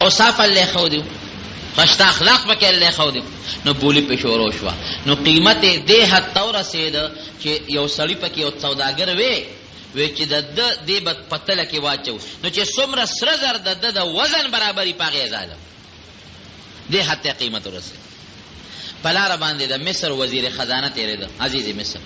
اوصاف الله خو دیو خشت اخلاق پکې الله خو دیو نو بولی په شروع شو نو قیمت دې حد تور رسید چې یو سړی پکې یو سوداګر وی چې د دې بد پتل کې واچو نو چې څومره سره زر د وزن برابرۍ پاغه ظالم دې حد قیمت ورسید پلار باندې د مصر وزیر خزانه تیرې ده عزیز مصر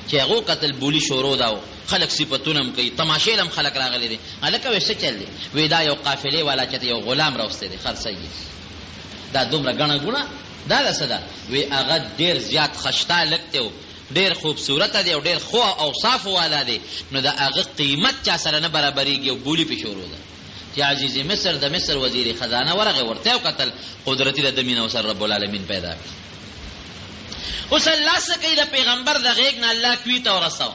چې هغه قتل بولی شروع داو خلق صفاتونم کوي تماشې لم خلق راغلي دي الکه وسه چل دي وې دا یو قافله والا چې یو غلام راوسته دي خرڅي دا دومره غنه غونه دا صدا وی هغه ډیر زیات خشتا لګته ډیر خوبصورت دی او ډیر خو اوصاف والا دی نو دا هغه قیمت چا سره نه برابرېږي او بولی په شروع ده چې عزیز مصر د مصر وزیر خزانه ورغه ورته او قتل قدرت د دمین سر رب العالمین پیدا اوس الله سکه د پیغمبر د غیګ نه الله کوي ته ورساو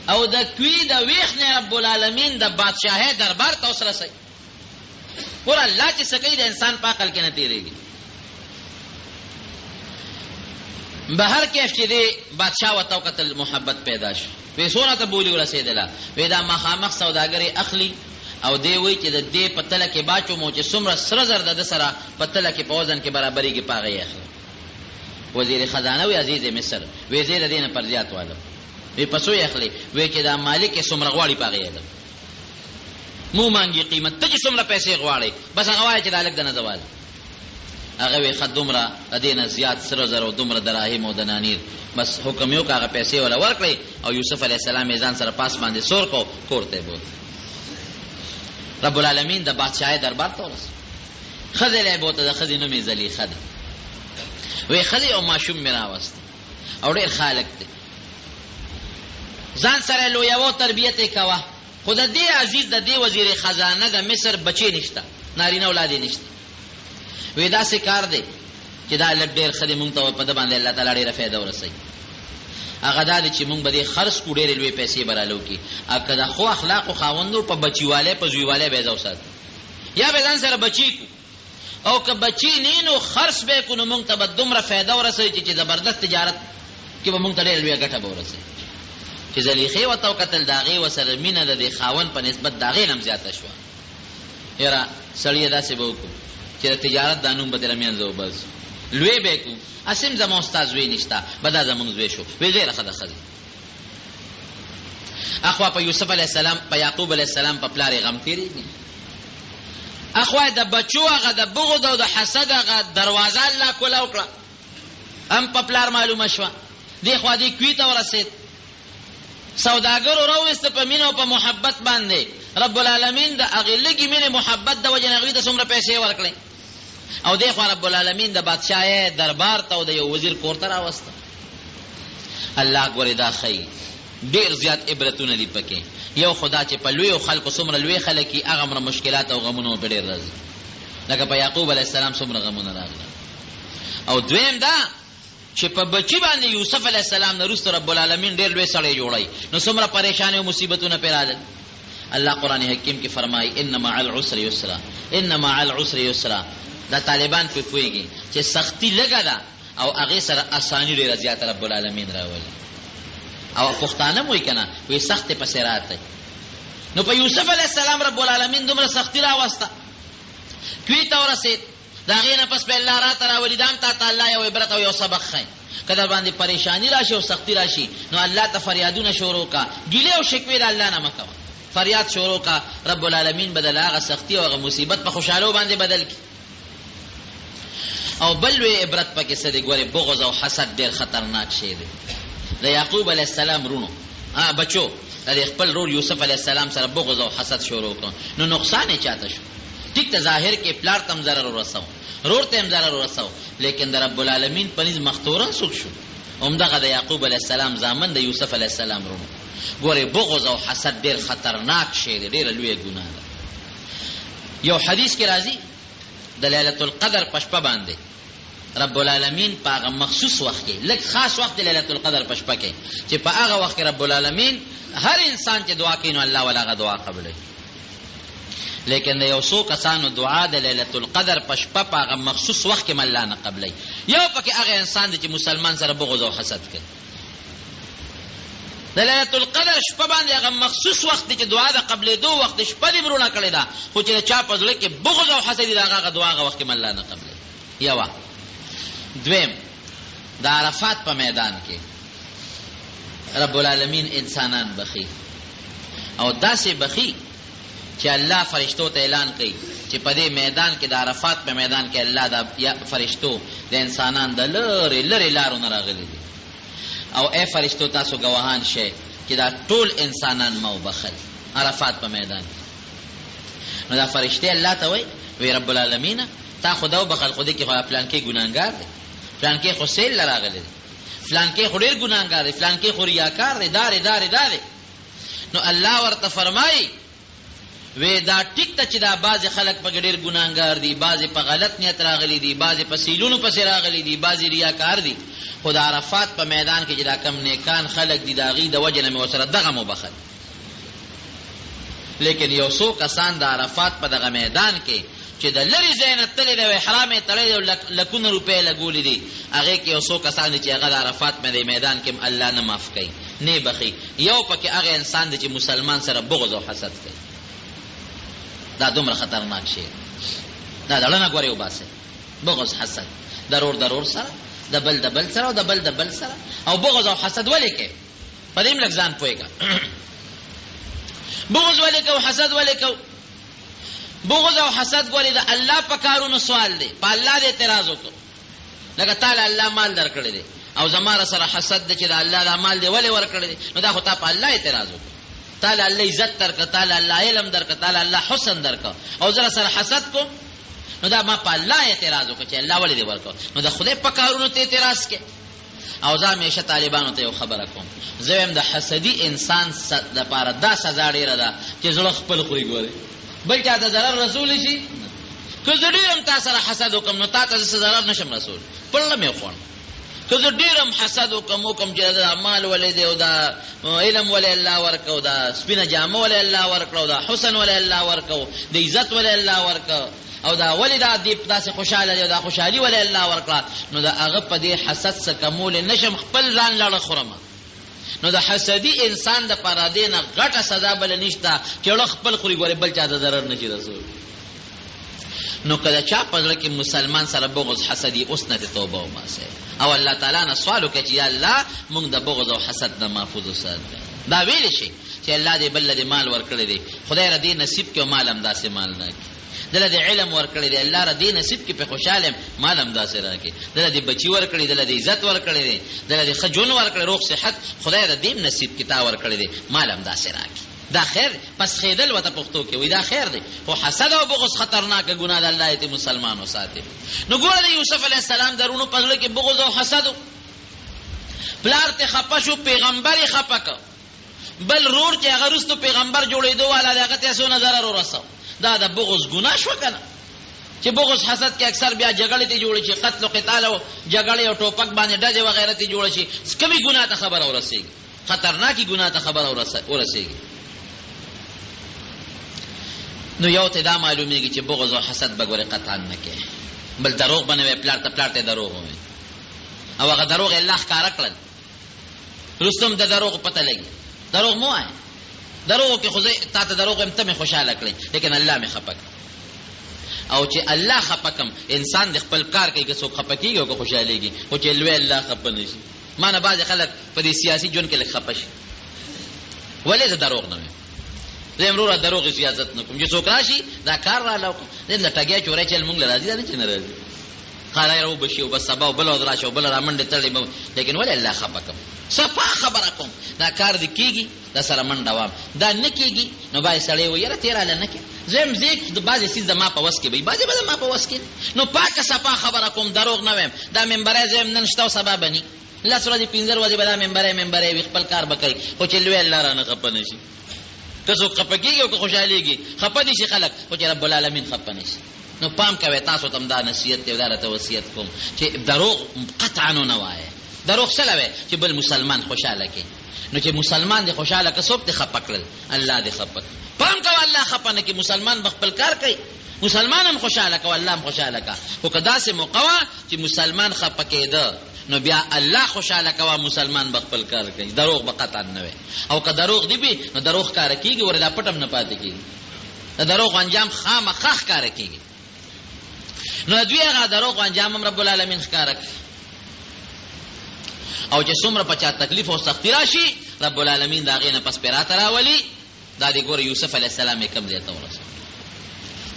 او د کوي د ویخ نه رب العالمین د بادشاہي دربار ته اوس رسي ور الله چې سکه د انسان په عقل کې نه تیریږي بهر کیف چې دی بادشاہ وتو قتل محبت پیدا شي پیسونه ته بولی ورسېدله وې دا مخامخ سوداګری اخلي او دی وی چې د دې پتل کې باچو مو چې څومره سره زر د سره پتل کې په وزن کې برابرۍ کې پاغه اخلي وزیر خزانه وی عزیز مصر وی زیر دینه پر زیات والو وی پسو اخلي وی چې دا مالک څومره غواړي پاغه ده مو مانګي قیمت ته چې څومره پیسې غواړي بس هغه وای چې د الګ د نزوال هغه وی خدومره ادینه زیات سره زر او دومره دراهم او دنانیر بس حکم یو کاغه پیسې ولا ورکړي او یوسف علی السلام میزان سره پاس باندې سور کو کوړته بوت رب العالمین د بادشاہ دربار ته ورس خذل بوته د خذینو می زلیخه ده وی خذی او ماشوم میرا واست او ډیر خالق ته ځان سره لو یو تربیت کوا خود دې عزیز د دې وزیر خزانه د مصر بچی نشتا نارینه اولاد نشتا وی دا سې کار دی چې دا لږ ډیر خدي مونږ ته په د باندې الله تعالی ډیره فائدہ ورسي هغه دا چې مونږ به دې خرڅ کو ډېرې لوی پیسې برالو کی اګه د خو اخلاق او خاوندو په بچیواله په زویواله به ځو سات یا به ځان سره بچی کو او که بچی نینو خرڅ به کو نو مونږ ته به دومره فائدہ ورسي چې زبردست تجارت کې به مونږ ته ډېر لوی ګټه به ورسي چې زلیخه وتو قتل داغه وسره مینه د خاون په نسبت داغه نم زیاته شو یرا سړی داسې به وکړو چې تجارت دانوم بدل میانځو بس لوی به کو اسیم زمو استاد وی نشتا بدا زمون زوی شو وی ډیر خدای خدای اخوا په یوسف علی السلام په یعقوب علی السلام په پلار غم تیریږي اخوا د بچو هغه د بغض او د حسد هغه دروازه الله کولا وکړه هم په پلار معلومه شو دی خو دی کوي ته ورسید سوداګر وروست په مینه او په محبت باندې رب العالمین د هغه لګي مینه محبت د وجه نغوی ته څومره پیسې ورکړي او دی خو رب العالمین د بادشاہ دربار ته او د یو وزیر کور ته راوسته الله ګورې دا خی ډیر زیات عبرتونه دي پکې یو خدا چې په لوی خلکو څومره لوی خلک یې هغه مشکلات او غمونه په ډیر راځي لکه په یعقوب علی السلام څومره غمونه راغله او دویم دا چې په بچی باندې یوسف علی السلام نه رسول رب العالمین ډیر لوی سړی جوړای نو څومره پریشانی او مصیبتونه پیراله الله قران حکیم کې فرمایي ان مع العسر یسرا ان مع العسر یسرا دا طالبان په کویږي چې سختی لګا ده او هغه سره اسانی ډیره زیات رب العالمین راولي او پښتانه موي کنه وي سخت په سرات نو په یوسف علی السلام رب العالمین دومره سختی راوسته کوي تورسید دا غینه پس په الله را ترا ولیدان ته تعالی یو عبرت او یو سبق خای کله باندې پریشانی راشي او سختی راشي نو الله ته فریادونه شروع کا ګیله او شکوې د الله نه مکو فریاد شروع کا رب العالمین بدل هغه سختی او هغه مصیبت په خوشاله باندې بدل کی او بل وی عبرت پکې څه دی ګوره بغض او حسد ډیر خطرناک شی دی د یعقوب علی السلام رونو بچو د خپل رول یوسف علی السلام سره بغض او حسد شروع کړ نو نقصان یې چاته شو ټیک ته ظاهر کې پلار تم ضرر ورساو رور ته ضرر ورساو لیکن د رب العالمین پنځ مختورن سوک شو همدغه د یعقوب علی السلام زامن د یوسف علی السلام رونو ګوره بغض او حسد ډیر خطرناک شی دی ډیر لوی ګناه ده یو حدیث کې راځي د ليله القدر پشپه باندې رب العالمین په هغه مخصوص وخت کې لکه خاص وخت ليله القدر پشپه کې چې په هغه وخت کې رب العالمین هر انسان چې دعا کوي نو الله ولا دعا قبلوي لیکن یو څو کسانو دعا د ليله القدر پشپه په هغه مخصوص وخت کې الله نه قبلوي یو پکې هغه انسان چې مسلمان سره بغض او حسد کوي د ليلة القدر شپه باندې هغه مخصوص وخت دی چې دعا د قبلېدو وخت شپه دې مرونه کړې ده، خو چې د چا په زړه کې بغض او حسد دی هغه دعا هغه وخت کې الله نه قبلوي. یوه. دویم، د عرفات په میدان کې رب العالمین انسانان بخي او داسې بخي چې الله فرشتو ته اعلان کوي چې په دې میدان کې د عرفات په میدان کې الله د فرشتو د انسانان د لرې لرې لارو نه راغلي دي او اے فرشتو تاسو گواهان شئ چې دا ټول انسانان ما وبخل عرفات په میدان کې. نو دا فرشتې الله ته وی رب العالمین تا خو دا وبخل، خو دې کې خو فلان کې ګناهګار دی، فلان کې خو سیل راغلی دی، فلان کې خو ډېر ګناهګار دی، فلان کې خو ریاکار دی، دارې. نو الله ورته فرمایي وی دا ټیک ته چې دا بعضې خلک په ډېر ګناهګار دي، بعضې په غلط نیت راغلي دي، بعضې په سیلونو پسې راغلي دي، بعضې ریاکار دي، خو د عرفات په میدان کې چې دا کم نیکان خلک دي د هغې د وجې نه مې ورسره دغه مبخل. لیکن یو څو کسان د عرفات په دغه میدان کې چې د لرې ځای نه تللی دی او احرام یې تړلی دی او لکونه روپۍ لګولي دي، هغې کې یو څو کسان دي چې هغه د عرفات په میدان کې هم الله نه معاف کوي، نه بخي. یو پکې هغه انسان دی چې مسلمان سره بغض او حسد کوي. دا دومره خطرناک شی دا دړه نه ګورې وباسئ. بغض حسد ضرور سره، د بل سره او د بل سره. او بغض او حسد ولې کوي؟ په دې هم لږ ځان پوهېږه. بغض ولې کوو، حسد ولې کوو؟ بغض او حسد ګورې د الله په کارونو سوال دی، په الله دې اعتراض وکړو. لکه تعالی الله مال درکړی دی او زما سره حسد دی چې د الله دا مال دی ولې ورکړی دی، نو دا خو تا په الله اعتراض وکړو. تعالی الله عزت درکړه، تعالی الله علم درکړه، تعالی الله حسن درکړه او زه سره حسد کوم، نو دا ما په الله اعتراض وکړه چې الله ولې دې ورکړو. نو د خدای په کارونو ته اعتراض کې. او زه همیشه طالبانو ته یو خبره کوم، زه وایم د حسدي انسان دپاره دا سزا ډېره ده چې زړه خپل خوري. ګورې بل چا ته ضرر رسولی شي، که زه ډېر هم تا سره حسد وکړم نو تا ته زه ضرر نشم رسول، پړله مې خوړم. که زه ډېر هم حسد وکړم چې دا مال ولې دی او دا علم ولې الله ورکړه او دا سپینه جامه ولې الله ورکړه او دا حسن ولې الله ورکړه، د عزت ولې الله ورکړه او دا ولې دا داسې خوشحاله دی او دا خوشحالي ولې الله ورکړه، نو د هغه په دې حسد څه کمولی نشم، خپل ځان لړه خورم. نو د حسدي انسان دپاره دې نه غټه سزا بله نشته چې اړه خپل خوري. ګورې بل چا ته ضرر نشي رسول. نو که د چا په زړه کې مسلمان سره بغض حسدي، اوس نه توبه وباسئ او الله تعالی نه سوال وکړئ چې یا الله موږ د بغض او حسد نه محفوظ وساتئ. دا ویلی شي چې الله دې بل دې مال ورکړی دی، خدای را دې نصیب کړي او مال هم داسې مال نه کړي. دله دې علم ورکړی دی، الله را دې نصیب کړي په خوشحاله یم، مال هم داسې راکړي. دله دې بچي ورکړي، دله دې عزت ورکړی دی، دله دې ښه ژوند ورکړی، روغ صحت خدای را دې نصیب کړي، تا ورکړی دی، مال هم داسې راکړي. دا خیر پس خیدل وته پښتو کې وای دا خیر دی، خو حسد او بغض خطرناک ګناه ده. الله دې مسلمان وساتي. نو ګوره د یوسف علیه السلام درونو په زړه کې بغض او حسد، پلار ته خپه شو، پیغمبر یې خپه کړ، بل رور چې هغه وروستو پیغمبر جوړېدو والا دی هغه ته څونه ضرر ورسو. دا د بغض ګناه شوه که نه؟ چې بغض حسد کې اکثر بیا جګړې ته جوړې شي، قتل و قتال او جګړې او ټوپک باندې ډزې وغیره ته جوړه شي، کمې ګناه ته خبره ورسېږي، خطرناکې ګناه ته خبره ورسېږي. نو یو ته دا معلومیږي چې بغض او حسد به ګورې قطعا نه کوي. بل دروغ به نه وی، پلار ته دروغ ووایي او هغه دروغ یې الله ښکاره کړل، رستم د دروغ پته لګي. دروغ مه وایه، دروغو کې خو زه تا ته دروغ یم ته مې خوشحاله کړې، لیکن الله مې خفه کړ. او چې الله خفه کم، انسان د خپل کار کوي، که څوک خفه کېږي او که خوشحالېږي، خو چې لوی الله خفه نه شي. ما نه بعضې خلک په دې سیاسي ژوند کې لږ خفه شي، ولې زه دروغ نه وایم، زه یم وروره دروغ سیاست نه کوم، چې څوک راشي دا کار راله وکړم، د ټګۍ چورۍ چل مونږ له راځي، دا نه چې نه راځي، خالی راوبشي او بس سبا او بله ورځ راشي او بله رامنډې تړلې به، لیکن ولې الله خفه کم، صفا خبره کوم، دا کار دې کېږي دا سره منډه وام، دا نه کېږي نو باید سړی وایي یاره تېراله نه کړې، زه یم ځې بعضې څیز د ما په وس کې به وي، بعضې به د ما په وس کې نو پاکه صفا خبره کوم، دروغ نه وایم. دا ممبری زه یم نن شته او سبا به ني، لس ورځې 15 ورځې به دا ممبری وي، خپل کار به کوي، خو چې لوی الله رانه خفه نه شي. که څوک خفه کېږي او که خوشحالېږي، خفه دي شي خلک، خو چې رب العالمین خفه نه شي. نو پام کوئ، تاسو ته هم دا نصیحت دی، دا راته وصیت کوم چې دروغ قطعا نه وایه. دروغ څه له وایي چې بل مسلمان خوشحاله کړي، نو چې مسلمان دې خوشحاله که څوک دې خفه کړل، الله دې خفه کړ. پام کوه الله خفه نه کړي، مسلمان به خپل کار کوي، مسلمان هم خوشحاله کوه، الله هم خوشحاله کوه. خو که داسې موقع وه چې مسلمان خفه کېده نو بیا الله خوشاله کوا مسلمان بخپل کار کوي دروغ به قطعا نه وي او که دروغ دی بي نو دروغ کار کیږي وردا پټم نه پاتې کیږي د دروغ انجام خامخا کار کیږي نو دوی هغه دروغ انجام رب العالمین ښکار کوي او چې څومره پچا تکلیف او سختی راشي رب العالمین دا غینه پس پیرات راولي دا دی ګور یوسف علی السلام کم ځای ته ورسېد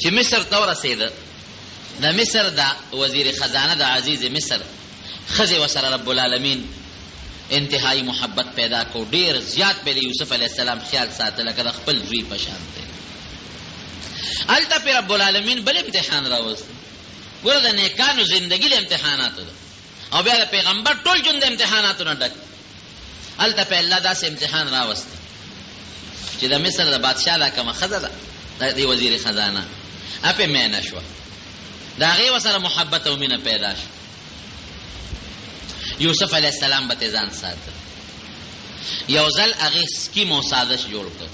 چې مصر ته ورسېد د مصر دا وزیر خزانه د عزیز مصر خزه وسره رب العالمین انتهایی محبت پیدا کو ډیر زیات په یوسف علی السلام خیال ساتل کړه خپل زوی په شان ته الته په رب العالمین بل امتحان راوست ګور د نیکانو ژوندۍ له امتحاناتو او بیا د پیغمبر ټول ژوند د امتحاناتو نه ډک الته په الله داسې امتحان راوست چې د مصر د بادشاہ دا کومه خزه ده د وزیر خزانه اپه مینه شو دا غي وسره محبت او مینه پیدا شو یوسف علی السلام به ځان ساتل یو ځل هغه سکیم او سازش جوړ کړ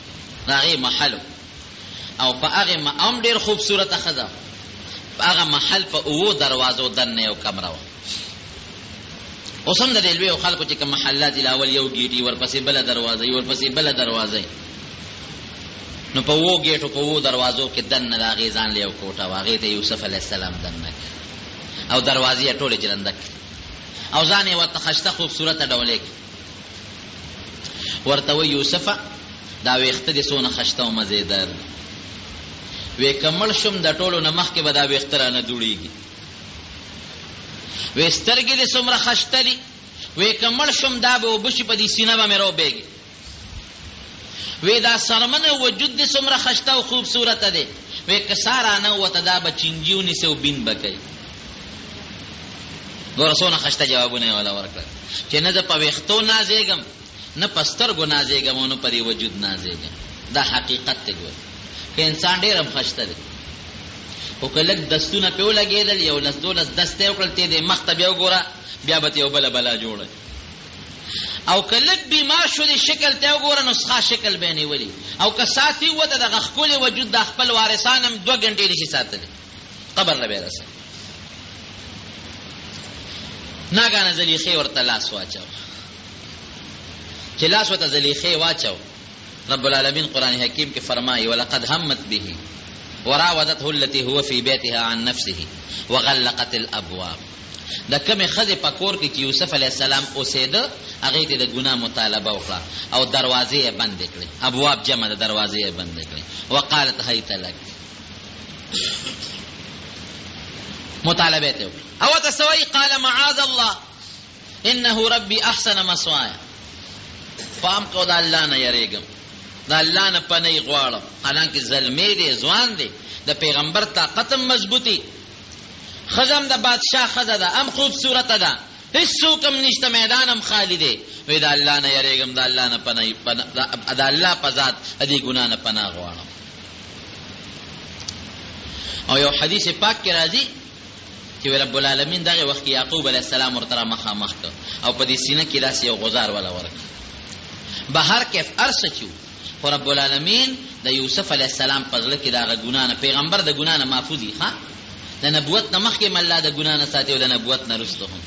هغه محل او په هغه ام ډیر خوبصورت خزه په هغه محل په او دروازو دنه یو کمره و اوسم د ریلوی او خلکو چې کوم محلات الاول یو گیټي ورپسې بل دروازه ورپسې بل دروازه نو په وو گیټو په وو دروازو کې دنه راغی ځان له کوټه واغې ته یوسف علی السلام دنه او دروازې ټوله جلندک او ځان یې ورته خشته خوبصورت ډولې ورته و یوسف دا ویخته دي سونه خشته او مزیدار وې کمل شم د ټولو نمخ کې به دا ویختره نه جوړیږي وې سترګې دې څومره خشته دي وې کمل شم دا به وبشي په دې سینه به مې روبېږي وې دا سرمنه وجود دې څومره خشته او خوبصورت دی وې کساره نه وته دا به چینجیونی سو بین بکې ګور سونه خشته جوابونه ولا ورکړه چې نه د په ویختو نازېګم نه پستر ګو نازېګم او نه په دې وجود نازېګم دا حقیقت دی ګور که انسان ډېر هم خشته دی او کله دستونه په ولګېدل یو لس دولس دسته وکړل ته دې مخته بیا وګوره بیا به یو بلا جوړه او کله بیمار شو دې شکل ته وګوره نسخه شکل به نه ولي او که ساتي وته د خپل وجود د خپل وارثان هم 2 غنټې نشي ساتل قبر لا بیرسه ناګانه زلیخه ورته لاس واچو چې لاس ورته زلیخه واچو رب العالمین قرآن حکیم کې فرمایي ولقد همت به وراودته التي هو في بيتها عن نفسه وغلقت الابواب د کومه خزه پکور کې چې یوسف علی السلام اوسېده هغه ته د ګناه مطالبه وکړه او دروازې بند کړې ابواب جمع د دروازې بند کړې وقالت هيت لك مطالبه ته او تسوي قال معاذ الله انه ربي احسن مثواي فام کو د الله نه یریګم د الله نه پنۍ غواړم حالانکه ظلمې دي ځوان دي د پیغمبر طاقت مضبوطی خزم د بادشاہ خزه ده ام خوبصورت ده هیڅ کوم نشته میدانم خالی دی وې د الله نه یریګم د الله نه پنۍ د الله په ذات دې ګنا نه پناه غواړم او یو حدیث پاک کې راځي چې رب العالمین دغه وخت یعقوب علیه السلام ورته مخامخ کړ او په دې سینه کې داسې یو غزار ولا ورک بهر کیف ارسچو خو رب العالمین د یوسف علیه السلام په ځل کې دا ګنا نه پیغمبر د ګنا نه محفوظي ها د نبوت نه مخکې مله د ګنا نه ساتي او د نبوت نه رسته هم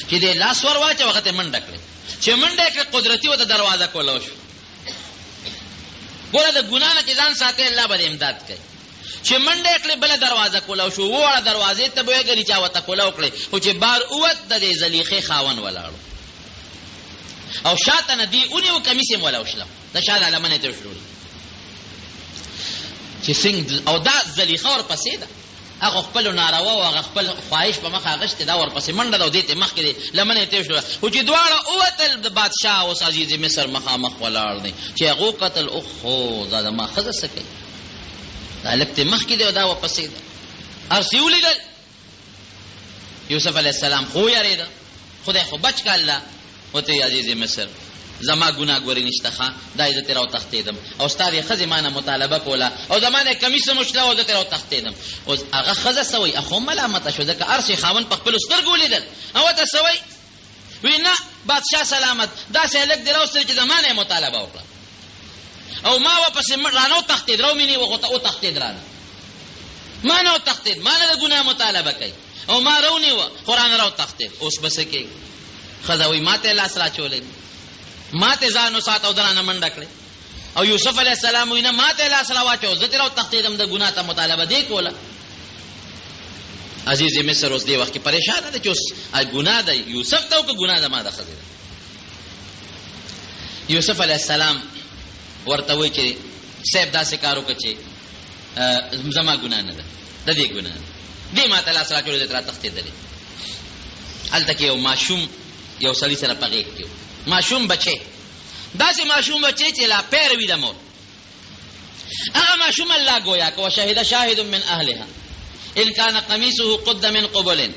چې د لاس ور واچ وخت منډه کړې چې منډه کې قدرتي و د دروازه کوله شو ګوره د ګنا نه چې ځان ساتي الله به امداد کوي چې منډه کړې بل دروازه کوله شو وړه دروازې ته به غري چا وته کوله وکړي او چې بار اوت د زلیخې خاون ولاړو او شاته ندی اونیو کمیسم ولا وشله د شاله لمنه ته شروع چې څنګه او دا زلیخه ور پسې ده هغه خپل ناروا او هغه خپل خواهش په مخه غشت دا ور پسې منډه دا دته مخ کې لمنه ته شروع او چې دواړه اوتل د بادشاہ او عزیز مصر مخامخ ولاړ دي چې هغه قتل او خو زاد ما خزه سکي دا لکته مخ کې دا و پسې ده ارسیولې دل یوسف علی السلام خو یریدا خدای خو بچ کاله وته عزیز مصر زما ګناه ګوري نشته ښا دا عزت راو تختیدم او استاد خزه مانه مطالبه کوله او زمانه کمیس مشله او عزت راو تختیدم او هغه خزه سوی اخو ملامت شو ځکه ارشي خاون په خپل سترګو لیدل او ته سوی وینا بادشاہ سلامت دا سه لک دراو سره چې زمانه مطالبه وکړه او ما واپس رانو تختید راو مینی وغه او تختید رانه مانه تختید مانه د ګناه مطالبه کوي او ما رونی و قرآن راو تخته اوس بس کې خدای ماته لاس را چولې ماته ځانو ساتو درانه منډه کړې او یوسف علیہ السلام وینا ماته لاس را واچو زه تیرو تخته دم د ګناه ته مطالبه دی کوله. عزیز مصر اوس دی وخت پریشان ده چې اوس ګناه ده یوسف ته او که ګناه ده ما ده خزه. یوسف علیہ السلام ورته وی چې سیب داسې کارو کچې زما ګناه نه ده د دې ګناه دې ماته لاس را چولې تر تخته دلې الته کې یو ماشوم یو سړی سره پغې کې ماشوم بچي داسې ماشوم بچي چې لا پیر وي د مور هغه ماشوم الله گویا کو شهید شاهد من اهلها ان كان قميصه قد من قبل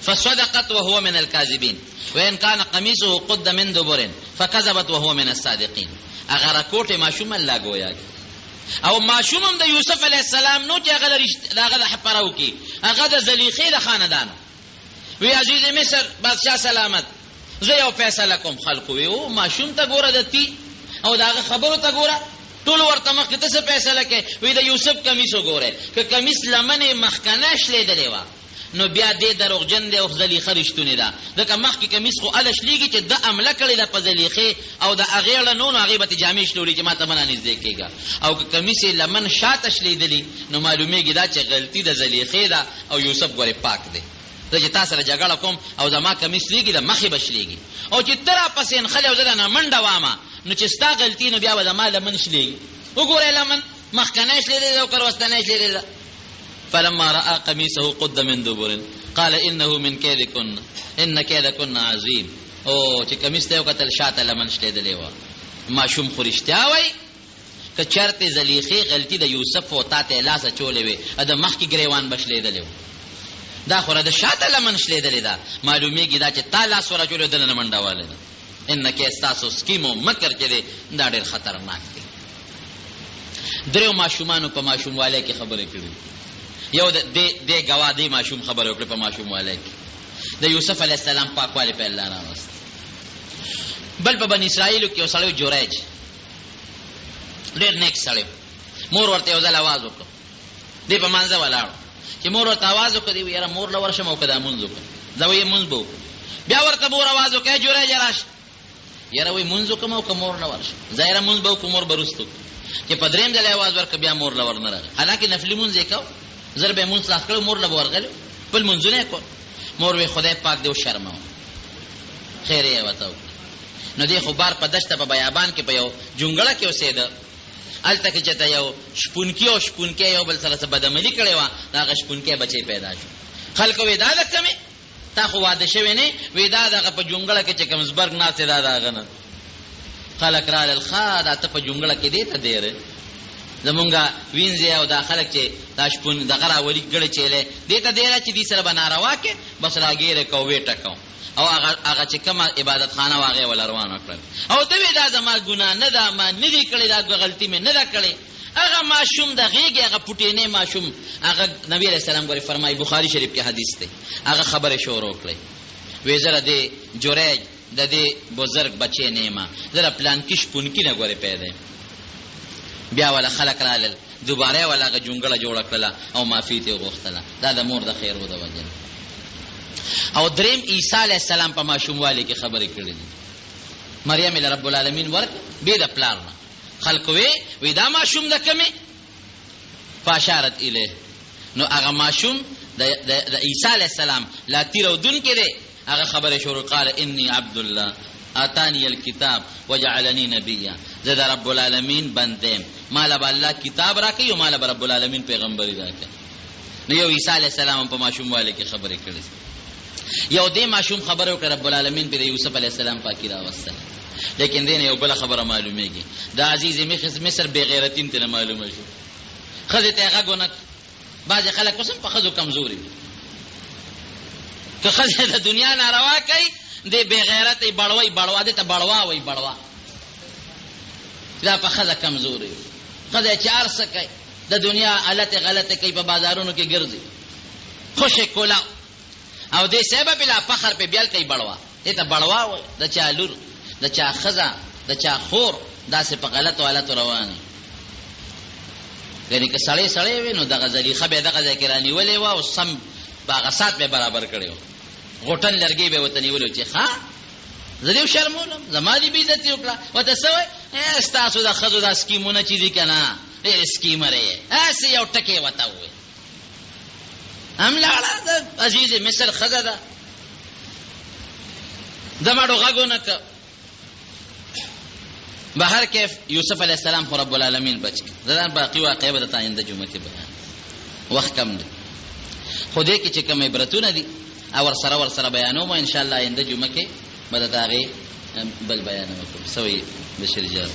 فصدقت وهو من الكاذبين وان كان قميصه قد من دبر فكذبت وهو من الصادقين. اگر کوټه ماشوم الله گویا او ماشومم د یوسف علی السلام نو چې هغه دغه حپراو کی هغه د زلیخې د خاندان وی عزیز مصر بادشاہ سلامت زه یو فیصله کوم خلکو وی او ماشوم ته ګوره دتی او داغه خبرو ته ګوره ټول ورته مخ ته څه فیصله کوي وی د یوسف کمیسو ګوره ک کمیس لمنه مخکنه شلې دلې وا نو بیا دې دروغجن دی او زلیخه رښتونه ده دغه مخ کې کمیس خو الش لیږي چې د عمله کړي د پزلیخه او د اغیړه نو هغه به جامې شلولې چې ماته منه نږدې کېږي او کمیس لمن شاته شلې دلی نو معلومیږي دا چې غلطي د زلیخه ده او یوسف ګوره پاک دی ته چې تاسو سره جګړه کوم او زما کمیس لیږي د مخې بشلېږي او چې تر پسین خلې او زنه منډه وامه نو چې ستا غلطي نو بیا به زما لمن شلېږي وګوره لمن مخکنه شلې او کروستنه شلې. فلما راى قميصه قد من دبر قال انه من كيدكن ان كيدكن عظيم. او چې کمیس ته وکتل شاته لمن شلې دلې و ماشوم خورشتیا وای ک چرته زلیخي غلطي د یوسف او تاته لاس چولې وي د مخ کې گریوان بشلې دلې دا خو را د شاته لمن شلې دلې دا معلومیږي دا چې تعالی سره چولې دلې منډه والے ان کې استاسو سکیمو مکر چې دا ډېر خطرناک دی. درو ماشومانو په ماشوم والے کې خبرې کړې یو د گواه دی ماشوم خبر وکړه په ماشوم والے کې د یوسف علی السلام پاکوالی په الله راوست. بل په بنی اسرائیل کې اوسړیو جوریج ډېر نیک سړی مور ورته یو ځل आवाज وکړ دی په مانځه ولاړ چې مور ورته आवाज وکړ دی یاره مور له ورشه مو کدا مونږ وکړ دا وی مونږ بو بیا ورته مور आवाज وکړ جوریج راش یاره وی مونږ کوم او کومور نه ورشه ظاهر مونږ بو کومور برستو چې په دریم ځل आवाज ورکړ بیا مور له ورنه راغی حالکه نفلی مونږ وکاو ضربه مونږ لاخ کړو مور له ورغلو بل منځونه کو مور وی خدای پاک دې شرماو خیر یې وتاو نو دې خو بار په دشته په بیابان کې په یو جونګړه کې اوسېده الته کې چې یو شپونکی یو بل سره بدعملي کړي وا دا شپونکی بچي پیدا شو خلکو وی دا کمه تا خو واده شوی نه وی دا دغه په جونګړه کې چې کمزبرګ ناسه دا داغه نه خلک را الخاد ته په جونګړه کې دی ته دیره زمونږه وینځي او دا خلک چې دا شپون دغه راولي ګړې چيله دې ته دیره چې دې سره بناروا کې بس راګیره کوې ټکاو او هغه چې کومه عبادت خانه واغې ول روانه کړ او دوی دا زما ګناه نه ده ما نه دی کړی دا غلطي مې نه ده کړی هغه ماشوم د غیږه هغه پټینه ماشوم هغه نبی رسول الله غوړي فرمایي بخاری شریف کې حدیث دی هغه خبره شروع کړې وې زره دې جوړې د دې بزرګ بچی نه ما زره پلان کې شپون کې نه غوړي پیدا بیا ولا خلق رالل دوباره ولا جونګړه جوړ کړه او معافي ته غوښتله دا د مور د خیر و د وجه. او دریم عیسی علی السلام په ماشوموالي کې خبرې کړې مریم له رب العالمین ورک به د پلان خلق وی دا ماشوم د کمه فاشارت الیه نو هغه ماشوم د عیسی علی السلام لا تیرو دن کې دی هغه خبره شروع قال انی عبد الله آتانی الكتاب وجعلنی نبیا زه رب العالمین بندم مال به الله کتاب راکې او مال به رب العالمین پیغمبري راکې. نو یو عیسی علی السلام په ماشوم والے کې خبرې کړې یو دې ماشوم خبره وکړه رب العالمین په یوسف علی السلام پاکی راوستل لیکن دین یو بل خبره معلومیږي دا عزیز مصر بے غیرتین ته معلومه شو خزه ته هغه ګونه بعض خلک قسم په خزو کمزوري که خزه د دنیا ناروا کوي دې بے غیرت بړوا دې ته بړوا وای بړوا دا په خزه کمزوري خزه چار سکه د دنیا غلطه کوي په بازارونو کې ګرځي خوشی کولا او دې سبب بلا فخر په بیل کوي بړوا دې ته بړوا وای د چا لور د چا خزه د چا خور داسې په غلط حالت روانه یعنی که سړی وي نو دغه ځلیخه به دغه ځای کې رانیولې و او سم باغ سات به برابر کړو غټن لرګي به وته نیولو چې ها زه یو شرمولم زما دي بي عزت وکړه وته سوې استاسو د خزو د سکیمونه چې دي کنه ډېر سکیمره اس یو ټکی وته وې هم لاړه عزیز مصر خزه ده دماړو غاګونه ک بهر کیف یوسف علیہ السلام خو رب العالمین بچ زدان باقی واقعه به تا آینده جمعه کې بیان وخت کم دی خو دې کې چې کوم عبرتونه دي او ور سره بیانوم ان شاء الله آینده جمعه کې به تاغي بل بیان وکړو سوي بشیر جان